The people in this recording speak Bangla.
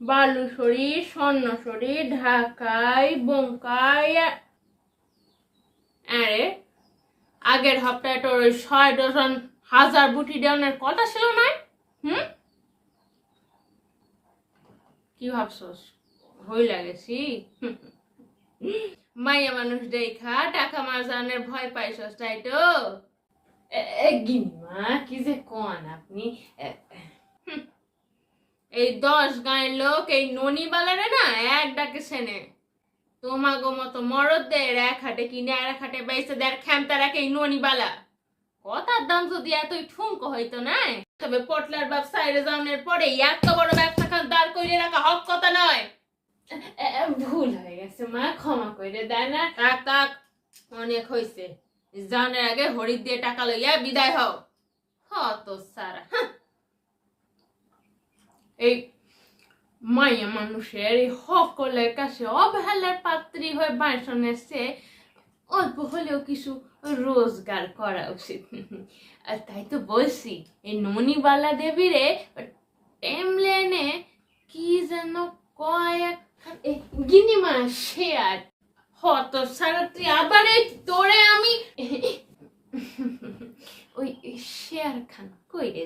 বালুসরি, স্বর্ণসরি, ঢাকায়, বঙ্কায়। আরে আগের সপ্তাহে তোর ওই 6 ডজন হাজার বুটি দেওয়ানোর কথা ছিল না? কি ভাবছস হই লাগেছি? মাইয়া মানুষ দেখা টাকা মারজানের ভয় পাইছস, তাই তো? গিনিমা কি যে কোন আপনি। এই 10 গাঁয়ের লোক এই ননি বালারে না এক ডাকে সেনে তোমাগো মতো মরদদের এক হাটে কিনে আর এক হাটে বেঁচে দেয় খ্যামতা রাখে এই ননি বালা। কথার দাম যদি এতই ঠুনকো হইতো না, তবে পটলার বাপ সাইরে যাওয়ার পরে এত বড় ব্যবসা খান দাঁড় করে রাখা হক কথা নয়। ভুল হয়ে গেছে মা, ক্ষমা করে দেয় না। কাক অনেক হয়েছে, জানের আগে হরিদ দিয়ে টাকা লইয়া বিদায় হও। হত সারা এই মাইয়া মানুষের এই সকলের কাছে অবহেলার পাত্রী হয়ে বাসনের চেয়ে অল্প হলেও কিছু রোজগার করা উচিত। আর তাই তো বলছি এই ননিবালা দেবীরে টেমলেনে কি যেন কয়েক গিনিমা শেয়ার হত সারা তুই আবার তোরে আমি ওই শেয়ার খান কইরে